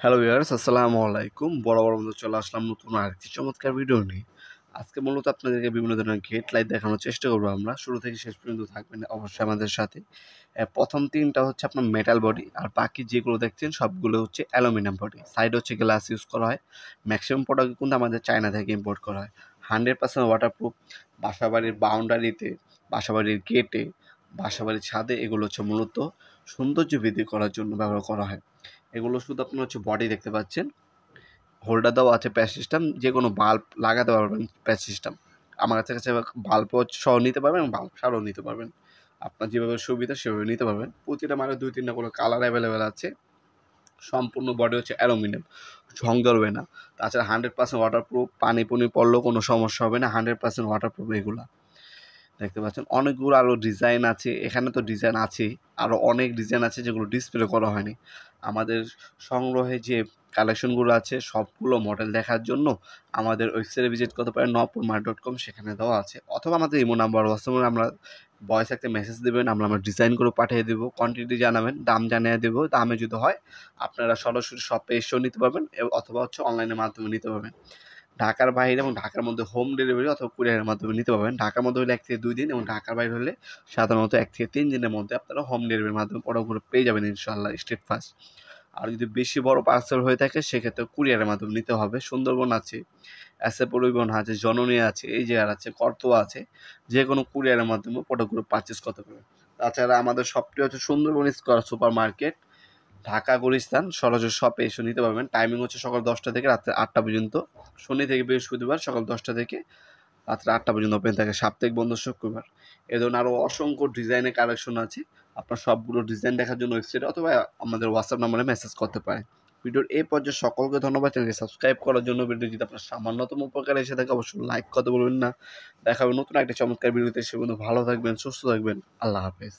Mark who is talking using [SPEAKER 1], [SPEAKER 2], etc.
[SPEAKER 1] Hello viewers, আসসালামু আলাইকুম। বরাবর মতো চলে আসলাম নতুন আরেকটি চমৎকার ভিডিও নিয়ে। আজকে মূলত আপনাদেরকে বিভিন্ন ধরনের গেট লাইট দেখানোর চেষ্টা করবো আমরা। শুরু থেকে শেষ পর্যন্ত থাকবেন অবশ্যই আমাদের সাথে। ১ম ৩ টা হচ্ছে আপনার মেটাল বডি, আর বাকি যেগুলো দেখছেন সবগুলো হচ্ছে অ্যালুমিনিয়াম বডি। সাইডে হচ্ছে গ্লাস ইউজ করা হয়। ম্যাক্সিমাম প্রোডাক্ট কিন্তু আমাদের চায়না থেকে ইম্পোর্ট করা হয়। 100% ওয়াটারপ্রুফ। বাসাবাড়ির বাউন্ডারিতে, বাসাবাড়ির গেটে, বাসাবাড়ির ছাদে এগুলো হচ্ছে মূলত সৌন্দর্য বৃদ্ধি করার জন্য ব্যবহার করা হয়। এগুলো শুধু আপনার হচ্ছে বডি দেখতে পাচ্ছেন। হোল্ডার দেওয়া আছে, প্যাচ সিস্টেম, যে কোনো বাল্ব লাগাতে পারবেন প্যাচ সিস্টেম। আমার কাছে বাল্ব সহ নিতে পারবেন এবং বাল্ব ছাড়াও নিতে পারবেন। আপনার যেভাবে সুবিধা সেভাবে নিতে পারবেন। প্রতিটা মানে ২-৩ টা করে কালার অ্যাভেলেবেল আছে। সম্পূর্ণ বডি হচ্ছে অ্যালুমিনিয়াম, ঝং ধরবে না। তাছাড়া 100% ওয়াটারপ্রুফ, পানি পুনি পড়লেও কোনো সমস্যা হবে না। 100% ওয়াটারপ্রুফ এগুলা। দেখতে পাচ্ছেন অনেকগুলো আরও ডিজাইন আছে। এখানে তো ডিজাইন আছেই, আরও অনেক ডিজাইন আছে যেগুলো ডিসপ্লে করা হয়নি। আমাদের সংগ্রহে যে কালেকশনগুলো আছে সবগুলো মডেল দেখার জন্য আমাদের ওয়েবসাইটে ভিজিট করতে পারেন nopurmart.com, সেখানে দেওয়া আছে। অথবা আমাদের ইমো নাম্বার, হোয়াটসঅ্যাপে আমরা ভয়েস একটা মেসেজ দেবেন, আমরা ডিজাইন করে পাঠিয়ে দেবো। কোয়ান্টিটি জানাবেন, দাম জানিয়ে দেবো। দামে যদি হয় আপনারা সরাসরি শপে এসেও নিতে পারবেন অথবা হচ্ছে অনলাইনের মাধ্যমে নিতে পারবেন। ঢাকার বাইরে এবং ঢাকার মধ্যে হোম ডেলিভারি অথবা কুরিয়ারের মাধ্যমে নিতে পারবেন। ঢাকার মধ্যে হলে ১ থেকে ২ দিন এবং ঢাকার বাইরে হলে সাধারণত ১ থেকে ৩ দিনের মধ্যে আপনারা হোম ডেলিভারির মাধ্যমে প্রোডাক্টগুলো পেয়ে যাবেন ইনশাআল্লাহ স্ট্রিট ফাস্ট। আর যদি বেশি বড় পার্সেল হয়ে থাকে সেক্ষেত্রে কুরিয়ারের মাধ্যমে নিতে হবে। সুন্দরবন আছে, এসএ পরিবহন আছে, জননী আছে, এজিআর আছে, করতোয়া আছে। যেকোনো কুরিয়ারের মাধ্যমে প্রোডাক্টগুলো পারচেজ করতে পারবেন। তাছাড়া আমাদের শপটি হচ্ছে Sundarban square super market, Dhaka Gulistan. সরাসরি শপে এসে নিতে পারবেন। টাইমিং হচ্ছে সকাল ১০টা থেকে রাত্রে ৮টা পর্যন্ত। শনি থেকে বৃহস্পতিবার সকাল ১০টা থেকে রাত্রে ৮টা পর্যন্ত ওপেন থাকে। সাপ্তাহিক বন্ধ শুক্রবার। এ ধরনের আরও অসংখ্য ডিজাইনের কালেকশন আছে। আপনার সবগুলো ডিজাইন দেখার জন্য ওয়েবসাইটে অথবা আমাদের হোয়াটসঅ্যাপ নম্বরে মেসেজ করতে পারেন। ভিডিওর এই পর্যায়ে সকলকে ধন্যবাদ। চ্যানেলকে সাবস্ক্রাইব করার জন্য। ভিডিও যদি আপনার সামান্যতম উপকারে এসে থাকে অবশ্যই লাইক করতে বলবেন না। দেখা হবে নতুন একটা চমৎকার ভিডিওতে। সে পর্যন্ত ভালো থাকবেন, সুস্থ থাকবেন। আল্লাহ হাফেজ।